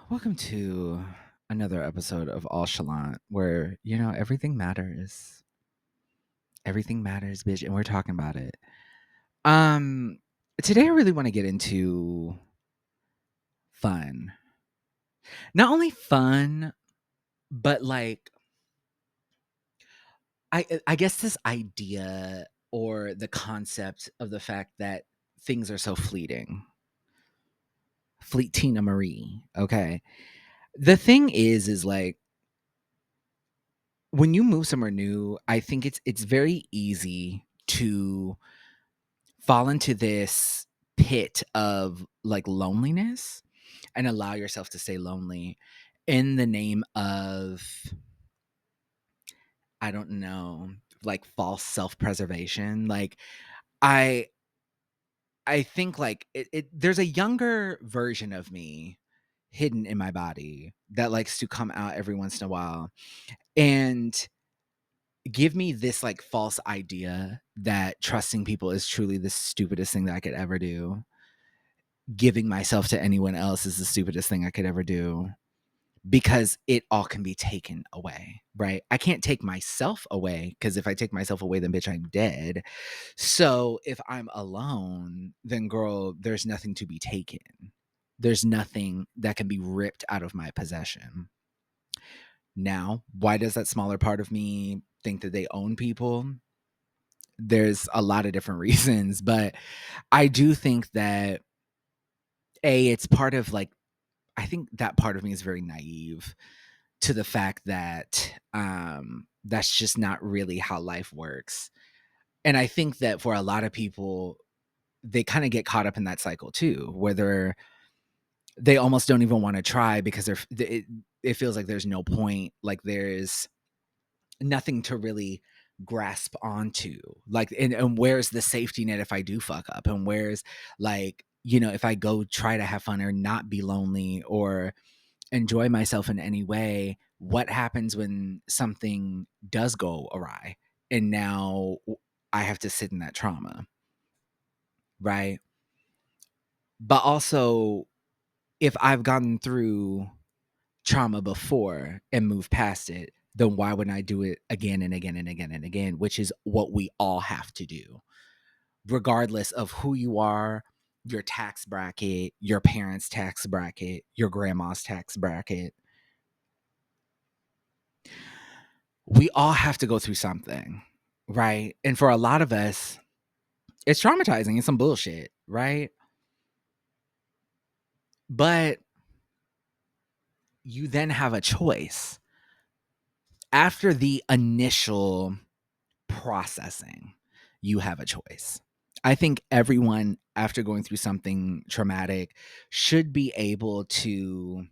Welcome to another episode of allchalant, where everything matters. Everything matters, bitch, and we're talking about it. Um, Today I really want to get into fun. Not only fun, but like I guess this idea or the concept of the fact that things are so fleeting. Fleet Tina Marie. Okay. The thing is like when you move somewhere new, I think it's very easy to fall into this pit of like loneliness and allow yourself to stay lonely in the name of, I don't know, like false self-preservation. Like I I think like there's a younger version of me hidden in my body that likes to come out every once in a while and give me this like false idea that trusting people is truly the stupidest thing that I could ever do. Giving myself to anyone else is the stupidest thing I could ever do because it all can be taken away, right? I can't take myself away because if I take myself away, then bitch, I'm dead. So if I'm alone, then girl, there's nothing to be taken. There's nothing that can be ripped out of my possession. Now, why does that smaller part of me think that they own people? There's a lot of different reasons, but I do think that it's part of like I think that part of me is very naive to the fact that that's just not really how life works. And I think that for a lot of people, they kind of get caught up in that cycle too, where they almost don't even want to try because it feels like there's no point, like there's nothing to really grasp onto, like and where's the safety net if I do fuck up, and where's like if I go try to have fun or not be lonely or enjoy myself in any way, what happens when something does go awry and now I have to sit in that trauma, right? But also, if I've gotten through trauma before and moved past it, then why wouldn't I do it again and again and again and again, which is what we all have to do, regardless of who you are, your tax bracket, your parents' tax bracket, your grandma's tax bracket. We all have to go through something, right? And for a lot of us, it's traumatizing. It's some bullshit, right? But you then have a choice after the initial processing. You have a choice. I think everyone, after going through something traumatic, should be able to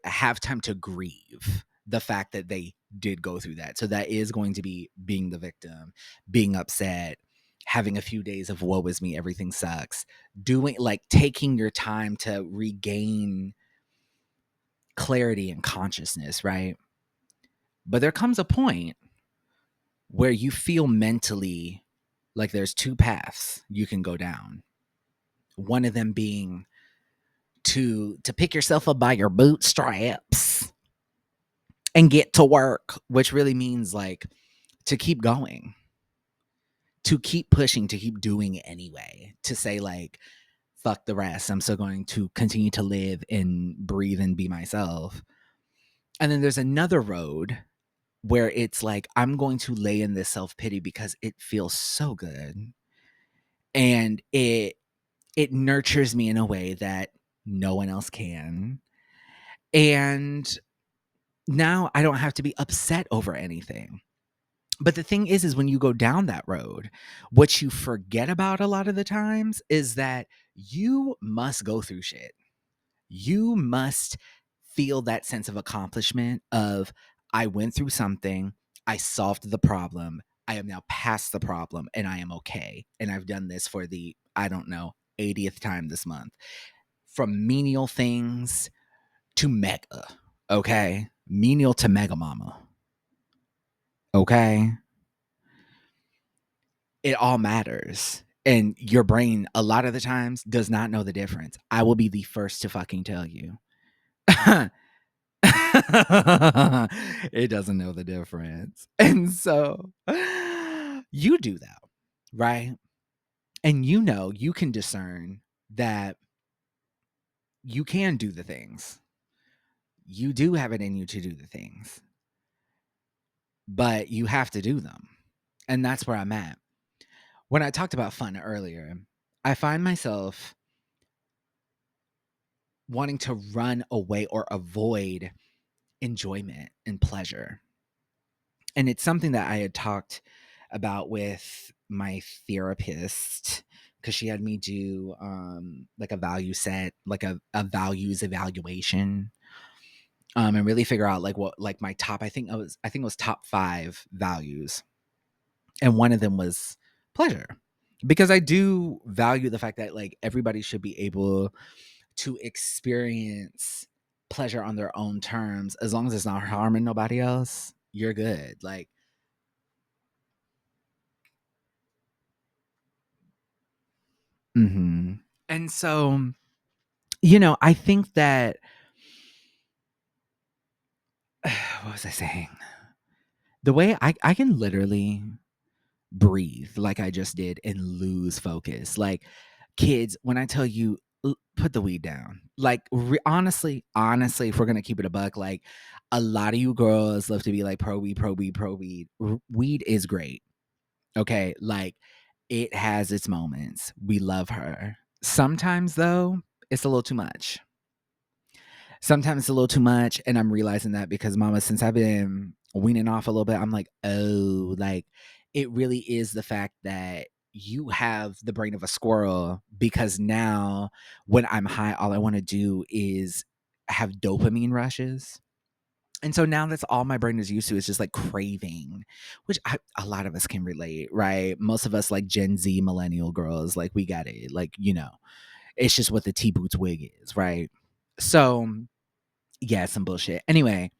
have time to grieve the fact that they did go through that. So that is going to be being the victim, being upset, having a few days of woe is me, everything sucks, doing like taking your time to regain clarity and consciousness, right? But there comes a point where you feel mentally like there's two paths you can go down. One of them being to pick yourself up by your bootstraps and get to work, which really means like to keep going, to keep pushing, to keep doing anyway, to say like, fuck the rest. I'm still going to continue to live and breathe and be myself. And then there's another road where it's like, I'm going to lay in this self-pity because it feels so good. And it nurtures me in a way that no one else can. And now I don't have to be upset over anything. But the thing is when you go down that road, what you forget about a lot of the times is that you must go through shit. You must feel that sense of accomplishment of, I went through something, I solved the problem, I am now past the problem, and I am okay. And I've done this for the, I don't know, 80th time this month. From menial things to mega, okay? Menial to mega mama, okay? It all matters. And your brain, a lot of the times, does not know the difference. I will be the first to fucking tell you. It doesn't know the difference. And so you do that, right? And you can discern that you can do the things. You do have it in you to do the things, but you have to do them. And that's where I'm at. When I talked about fun earlier, I find myself wanting to run away or avoid enjoyment and pleasure. And it's something that I had talked about with my therapist because she had me do like a value set, like a values evaluation, and really figure out like what like my top. I think it was top 5 values, and one of them was pleasure, because I do value the fact that like everybody should be able to experience pleasure on their own terms as long as it's not harming nobody else. You're good. Like, and so, I think that what was I saying? The way I can literally breathe like I just did and lose focus. Like, kids, when I tell you, put the weed down. Like, honestly, if we're gonna keep it a buck, like a lot of you girls love to be like pro weed, pro weed, pro weed. Weed is great. Okay, like it has its moments. We love her. Sometimes though, it's a little too much. Sometimes it's a little too much, and I'm realizing that because mama, since I've been weaning off a little bit, I'm like, oh, like it really is the fact that you have the brain of a squirrel, because now when I'm high, all I want to do is have dopamine rushes. And so now that's all my brain is used to, is just like craving, which a lot of us can relate, right? Most of us, like Gen Z millennial girls, like we got it. Like, it's just what the T Boots wig is, right? So yeah, some bullshit. Anyway,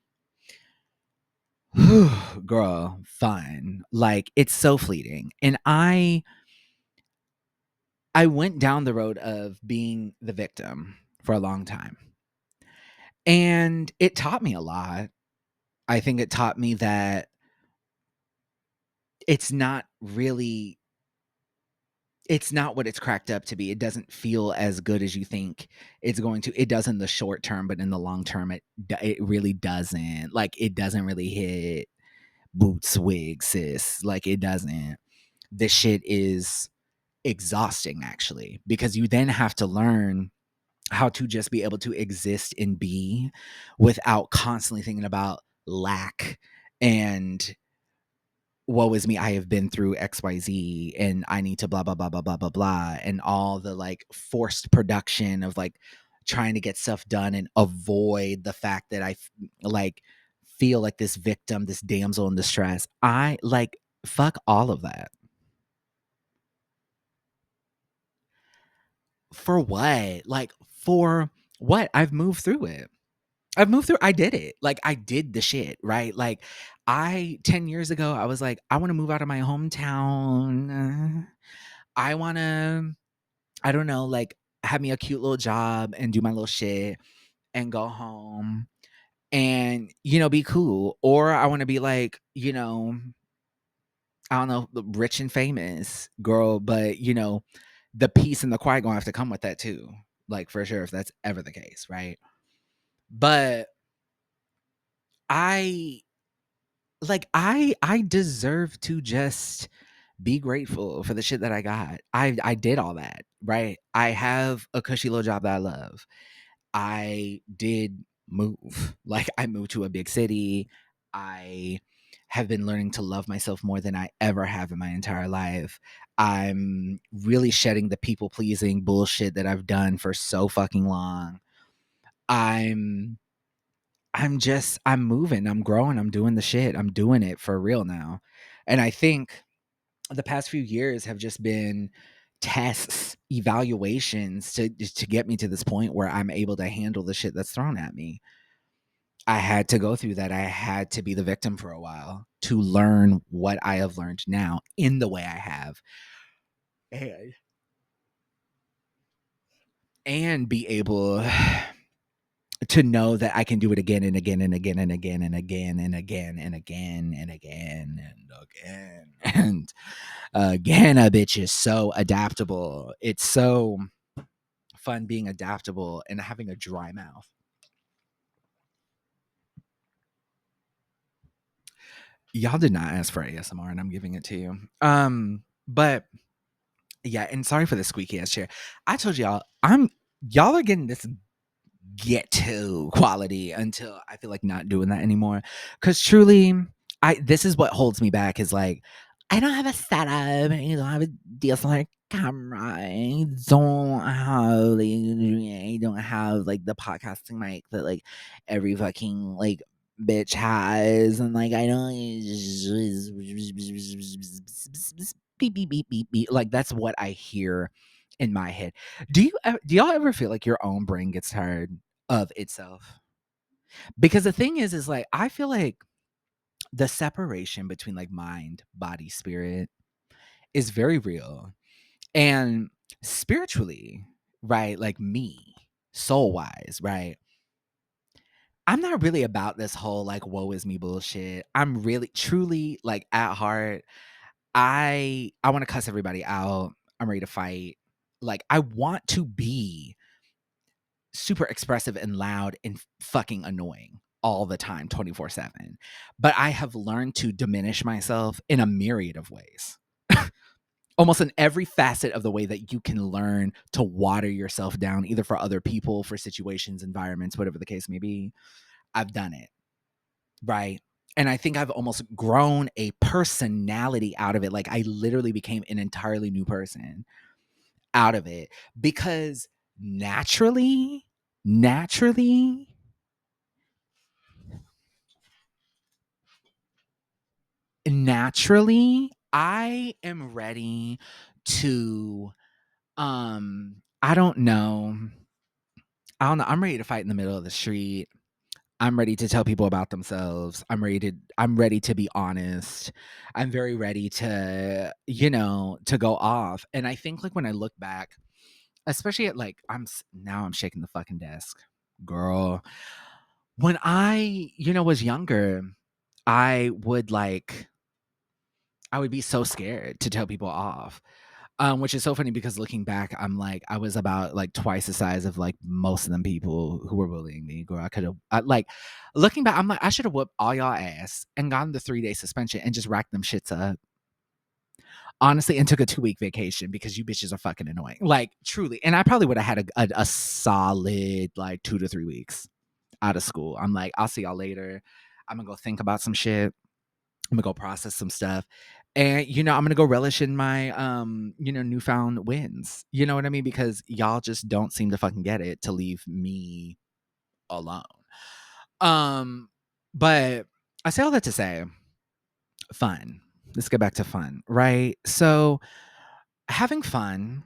girl, fun. Like it's so fleeting. And I went down the road of being the victim for a long time. And it taught me a lot. I think it taught me that it's not really it's not what it's cracked up to be. It doesn't feel as good as you think it's going to. It does in the short term, but in the long term it really doesn't. Like it doesn't really hit boots wig, sis. Like it doesn't. This shit is exhausting actually, because you then have to learn how to just be able to exist and be without constantly thinking about lack and woe is me, I have been through XYZ and I need to blah blah blah blah blah blah blah, and all the like forced production of like trying to get stuff done and avoid the fact that like feel like this victim, this damsel in distress. I like fuck all of that. For what? Like for what? I've moved through it. I did it. Like I did the shit, right? Like 10 years ago, I was like, I want to move out of my hometown. I want to, I don't know, like have me a cute little job and do my little shit and go home and, be cool. Or I want to be like, I don't know, rich and famous girl, but, the peace and the quiet gonna have to come with that too. Like for sure, if that's ever the case, right? But I I deserve to just be grateful for the shit that I got. I did all that, right? I have a cushy little job that I love. I did move. Like I moved to a big city. I have been learning to love myself more than I ever have in my entire life. I'm really shedding the people pleasing bullshit that I've done for so fucking long. I'm I'm moving, I'm growing, I'm doing the shit. I'm doing it for real now. And I think the past few years have just been tests, evaluations to get me to this point where I'm able to handle the shit that's thrown at me. I had to go through that. I had to be the victim for a while to learn what I have learned now in the way I have. and be able to know that I can do it again and again and again and again and again and again and again and again and again and again. A bitch is so adaptable. It's so fun being adaptable and having a dry mouth. Y'all did not ask for ASMR and I'm giving it to you. But yeah, and sorry for the squeaky ass chair. I told y'all are getting this get to quality until I feel like not doing that anymore. Cause truly, this is what holds me back is like I don't have a setup, I don't have a DSLR camera, I don't have like the podcasting mic that like every fucking like bitch has, and like I don't beep beep beep beep beep. Like that's what I hear in my head. Do y'all ever feel like your own brain gets tired of itself? Because the thing is like I feel like the separation between like mind, body, spirit is very real. And spiritually, right? Like me, soul wise, right? I'm not really about this whole like woe is me bullshit. I'm really truly like at heart, I want to cuss everybody out. I'm ready to fight. Like I want to be super expressive and loud and fucking annoying all the time 24/7. But I have learned to diminish myself in a myriad of ways. Almost in every facet of the way that you can learn to water yourself down, either for other people, for situations, environments, whatever the case may be. I've done it. Right. And I think I've almost grown a personality out of it. Like I literally became an entirely new person out of it because naturally, naturally, naturally, I am ready to, I don't know. I don't know. I'm ready to fight in the middle of the street. I'm ready to tell people about themselves. I'm ready to be honest. I'm very ready to, to go off. And I think like when I look back, especially at like now I'm shaking the fucking desk. Girl, when I, was younger, I would like I would be so scared to tell people off. Which is so funny because looking back, I'm like, I was about like twice the size of like most of them people who were bullying me. Girl, I could have like looking back, I'm like, I should have whooped all y'all ass and gotten the 3-day suspension and just racked them shits up. Honestly, and took a 2-week vacation because you bitches are fucking annoying. Like truly. And I probably would have had a solid like 2 to 3 weeks out of school. I'm like, I'll see y'all later. I'm gonna go think about some shit. I'm gonna go process some stuff. And I'm gonna go relish in my newfound wins. You know what I mean? Because y'all just don't seem to fucking get it to leave me alone. Um, but I say all that to say, fun. Let's get back to fun, right? So having fun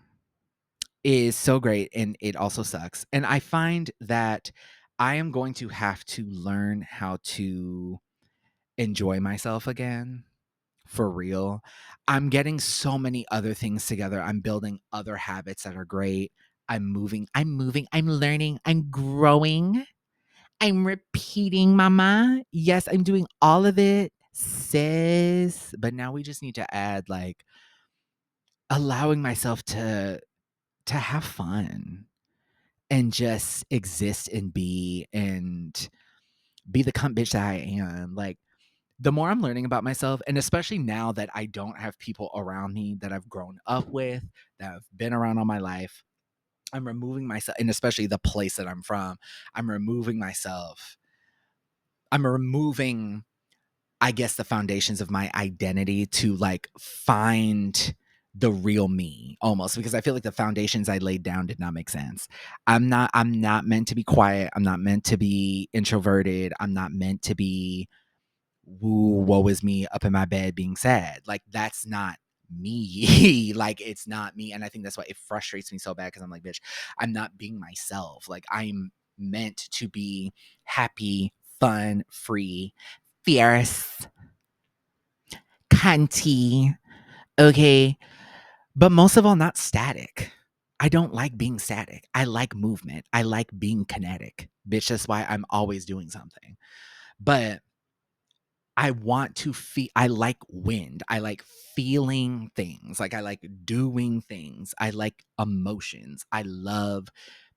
is so great and it also sucks. And I find that I am going to have to learn how to enjoy myself again. For real. I'm getting so many other things together. I'm building other habits that are great. I'm learning, I'm growing, I'm repeating, mama. Yes, I'm doing all of it, sis. But now we just need to add like allowing myself to have fun and just exist and be the cunt bitch that I am. Like the more I'm learning about myself, and especially now that I don't have people around me that I've grown up with, that have been around all my life, I'm removing myself, and especially the place that I'm from, I'm removing myself. I'm removing, I guess, the foundations of my identity to like find the real me almost because I feel like the foundations I laid down did not make sense. I'm not meant to be quiet. I'm not meant to be introverted. I'm not meant to be woo, woe is me up in my bed being sad. Like that's not me. Like it's not me. And I think that's why it frustrates me so bad because I'm like, bitch, I'm not being myself. Like I'm meant to be happy, fun, free, fierce, cunty. Okay. but most of all, not static. I don't like being static. I like movement. I like being kinetic. Bitch, that's why I'm always doing something. But I want to feel, I like wind. I like feeling things. Like I like doing things. I like emotions. I love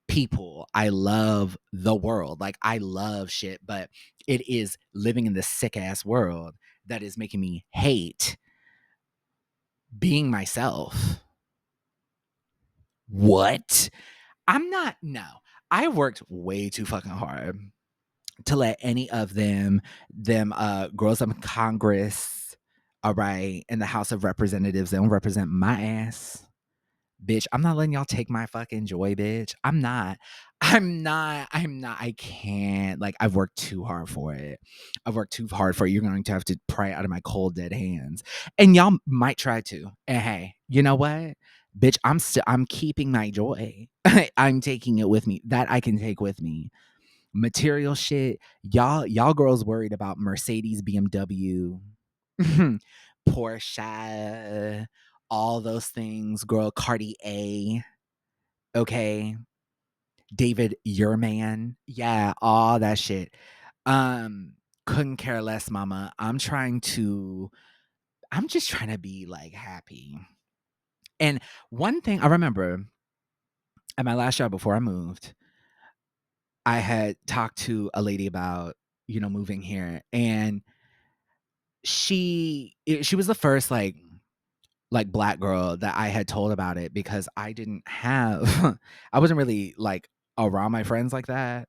people. I love the world. Like I love shit, but it is living in this sick ass world that is making me hate being myself. What? I'm not, no. I worked way too fucking hard to let any of them girls up in Congress, all right, in the House of Representatives, they don't represent my ass. Bitch, I'm not letting y'all take my fucking joy, bitch. I'm not. I can't. Like, I've worked too hard for it. I've worked too hard for it. You're going to have to pry it out of my cold, dead hands. And y'all might try to. And hey, you know what? Bitch, I'm keeping my joy. I'm taking it with me. That I can take with me. Material shit. Y'all girls worried about Mercedes, BMW, Porsche, all those things, girl, Cartier, okay? David your man. Yeah, all that shit. Um, couldn't care less, mama. I'm just trying to be like happy. And one thing I remember at my last job before I moved, I had talked to a lady about, moving here, and she was the first like black girl that I had told about it because I didn't have I wasn't really like around my friends like that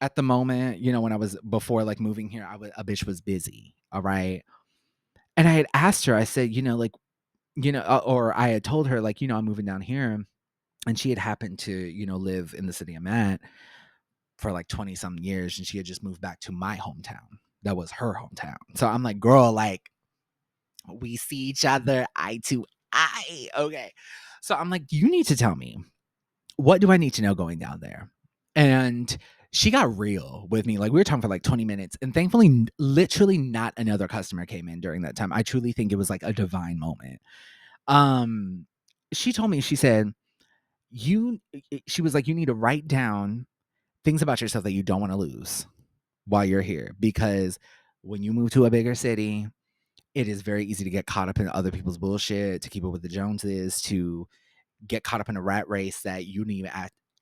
at the moment, when I was before like moving here, a bitch was busy, all right? And I had asked her, I said, like, or I had told her like, I'm moving down here, and she had happened to, live in the city I'm at for like 20 some years, and she had just moved back to my hometown. That was her hometown. So I'm like, girl, like we see each other eye to eye. Okay. So I'm like, you need to tell me, what do I need to know going down there? And she got real with me. Like we were talking for like 20 minutes. And thankfully, literally not another customer came in during that time. I truly think it was like a divine moment. Um, she told me, she said, she was like, you need to write down things about yourself that you don't want to lose while you're here. Because when you move to a bigger city, it is very easy to get caught up in other people's bullshit, to keep up with the Joneses, to get caught up in a rat race that you didn't even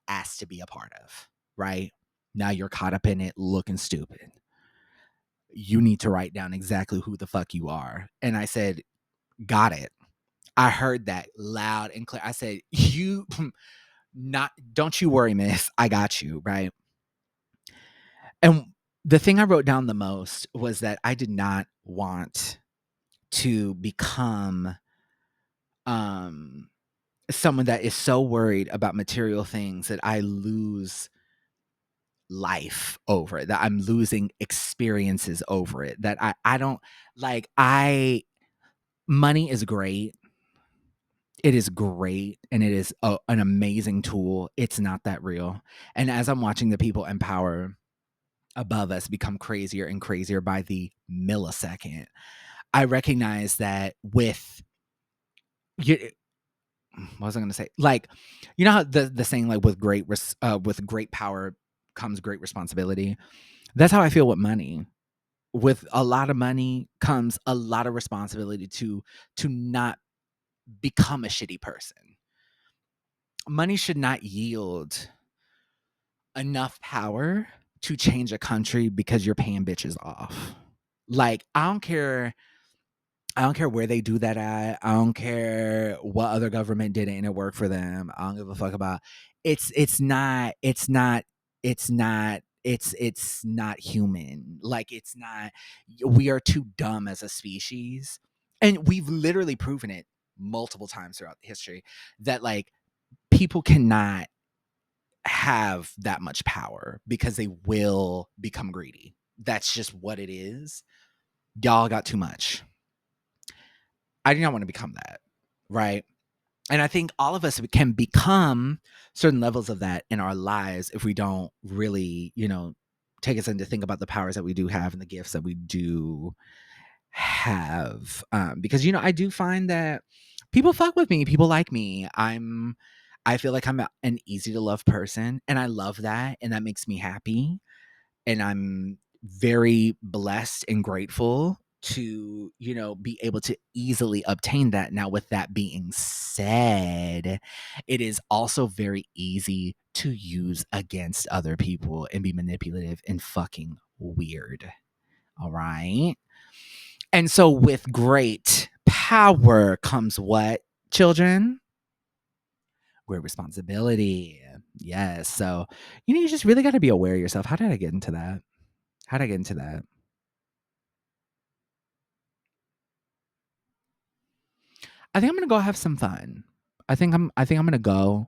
ask to be a part of, right? Now you're caught up in it looking stupid. You need to write down exactly who the fuck you are. And I said, got it. I heard that loud and clear. I said, you not, don't you worry, miss. I got you, right? And the thing I wrote down the most was that I did not want to become um someone that is so worried about material things that I lose life over it, that I'm losing experiences over it, that I don't like money is great. It is great and it is an amazing tool. It's not that real. And as I'm watching the people in power above us become crazier and crazier by the millisecond, I recognize that with you, what was I going to say? Like, you know how the saying like with great power comes great responsibility. That's how I feel with money. With a lot of money comes a lot of responsibility to not become a shitty person. Money should not yield enough power to change a country because you're paying bitches off. Like, I don't care where they do that at. I don't care what other government did it and it worked for them. I don't give a fuck about. It's not human. Like it's not. We are too dumb as a species, and we've literally proven it multiple times throughout history that like people cannot have that much power because they will become greedy. That's just what it is. Y'all got too much. I do not want to become that, right? And I think all of us can become certain levels of that in our lives if we don't really, take us in to think about the powers that we do have and the gifts that we do have. Because, I do find that people fuck with me, people like me. I feel like I'm an easy to love person, and I love that, and that makes me happy, and I'm very blessed and grateful to, be able to easily obtain that. Now, with that being said, it is also very easy to use against other people and be manipulative and fucking weird. All right. And so, with great power comes what, children? Great responsibility. Yes. So, you just really got to be aware of yourself. How did I get into that? How did I get into that? I think I'm gonna go have some fun. I think I'm gonna go.